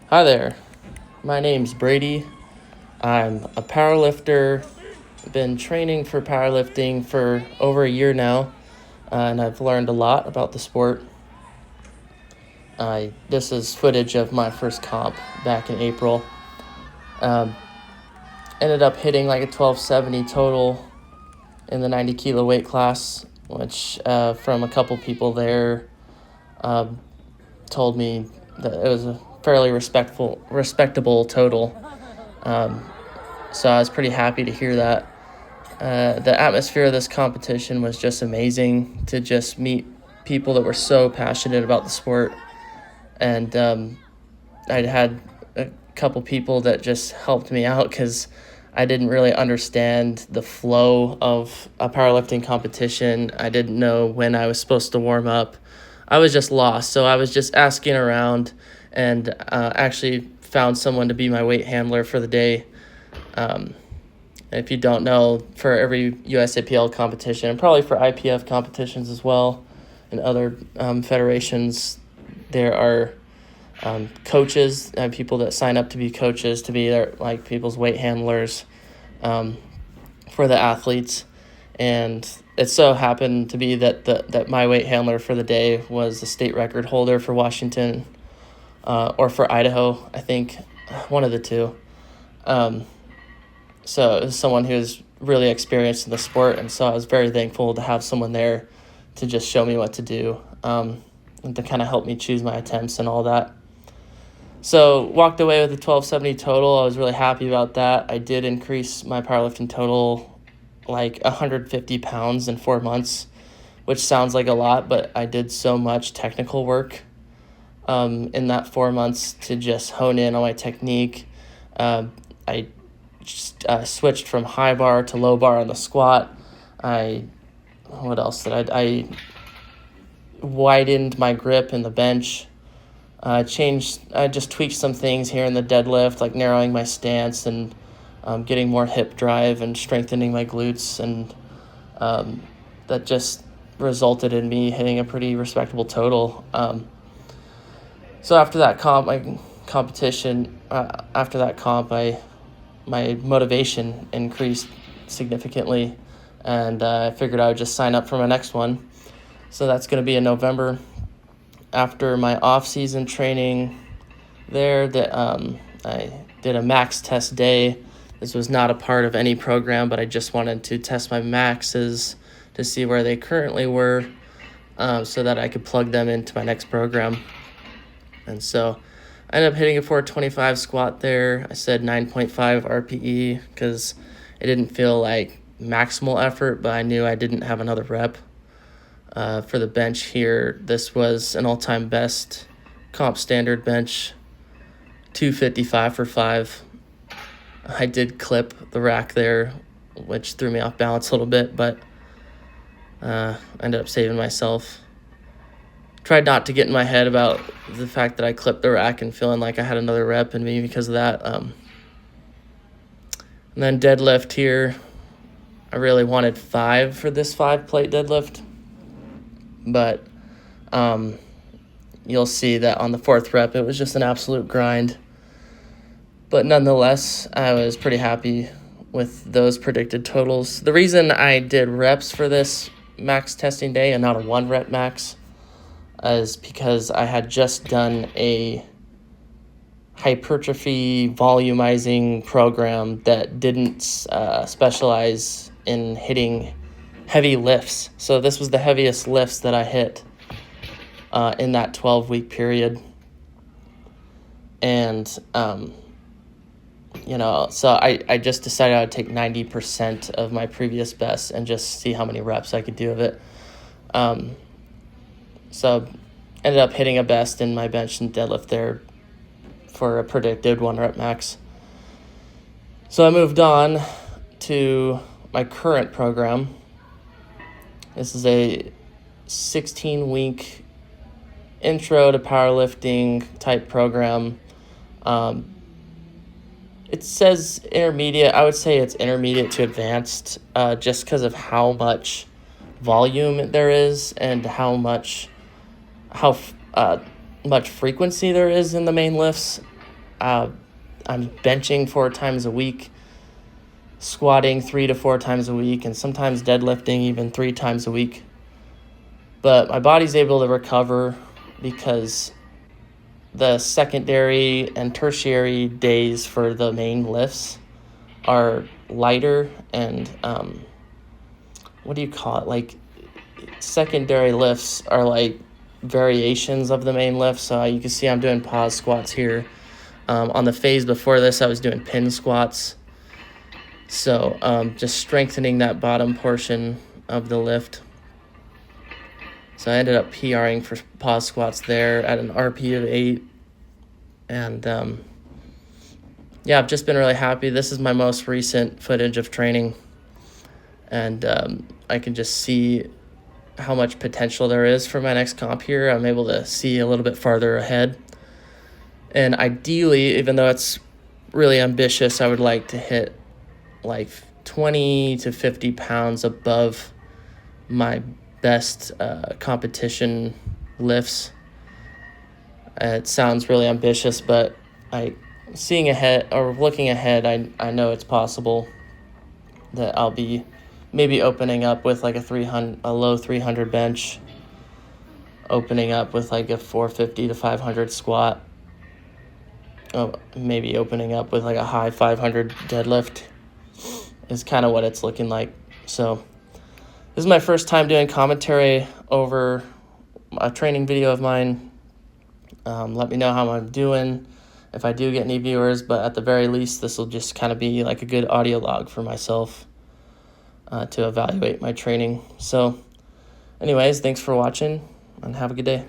Hi there. My name's Brady. I'm a powerlifter. Been training for powerlifting for over a year now, and I've learned a lot about the sport. This is footage of my first comp back in April. Um, Ended up hitting like a 1270 total in the 90 kilo weight class, which from a couple people there told me that it was a fairly respectable total. So I was pretty happy to hear that. The atmosphere of this competition was just amazing, to just meet people that were so passionate about the sport. And I'd had a couple people that just helped me out because I didn't really understand the flow of a powerlifting competition. I didn't know when I was supposed to warm up. I was just lost. So I was just asking around and actually found someone to be my weight handler for the day. If you don't know, for every USAPL competition, and probably for IPF competitions as well, and other federations, there are coaches, people that sign up to be coaches, to be their, like, people's weight handlers for the athletes. And it so happened to be that my weight handler for the day was the state record holder for Washington or for Idaho, I think, one of the two. So it was someone who was really experienced in the sport, and so I was very thankful to have someone there to just show me what to do, and to kind of help me choose my attempts and all that. So walked away with a 1270 total. I was really happy about that. I did increase my powerlifting total like 150 pounds in 4 months, which sounds like a lot, but I did so much technical work in that 4 months to just hone in on my technique. I switched from high bar to low bar on the squat. What else did I widened my grip in the bench. I just tweaked some things here in the deadlift, like narrowing my stance and getting more hip drive and strengthening my glutes, and that just resulted in me hitting a pretty respectable total. So after that my motivation increased significantly, and I figured I would just sign up for my next one. So that's going to be in November. After my off-season training there, I did a max test day. This was not a part of any program, but I just wanted to test my maxes to see where they currently were, so that I could plug them into my next program. And so I ended up hitting a 425 squat there. I said 9.5 RPE because it didn't feel like maximal effort, but I knew I didn't have another rep. For the bench here, this was an all-time best comp standard bench, 255 for 5. I did clip the rack there, which threw me off balance a little bit, but ended up saving myself. Tried not to get in my head about the fact that I clipped the rack and feeling like I had another rep in me because of that. And then deadlift here, I really wanted 5 for this 5-plate deadlift, but you'll see that on the 4th rep, it was just an absolute grind. But nonetheless, I was pretty happy with those predicted totals. The reason I did reps for this max testing day and not a 1-rep max is because I had just done a hypertrophy volumizing program that didn't specialize in hitting heavy lifts. So this was the heaviest lifts that I hit in that 12-week period. And, so I just decided I would take 90% of my previous best and just see how many reps I could do of it. So ended up hitting a best in my bench and deadlift there for a predicted 1-rep max. So I moved on to my current program. This is a 16-week intro to powerlifting type program. It says intermediate. I would say it's intermediate to advanced, just because of how much volume there is and how much frequency there is in the main lifts. I'm benching 4 times a week, squatting 3 to 4 times a week, and sometimes deadlifting even 3 times a week. But my body's able to recover because the secondary and tertiary days for the main lifts are lighter and what do you call it? Like, secondary lifts are like variations of the main lift. So you can see I'm doing pause squats here. On the phase before this, I was doing pin squats. So just strengthening that bottom portion of the lift. So I ended up PRing for pause squats there at an RP of 8. And I've just been really happy. This is my most recent footage of training. And I can just see how much potential there is for my next comp here. I'm able to see a little bit farther ahead. And ideally, even though it's really ambitious, I would like to hit like 20 to 50 pounds above my best competition lifts. It sounds really ambitious, but looking ahead, I know it's possible that I'll be maybe opening up with like a low 300 bench, opening up with like a 450 to 500 squat, maybe opening up with like a high 500 deadlift is kind of what it's looking like. So this is my first time doing commentary over a training video of mine. Let me know how I'm doing, if I do get any viewers, but at the very least, this will just kind of be like a good audio log for myself to evaluate my training. So anyways, thanks for watching and have a good day.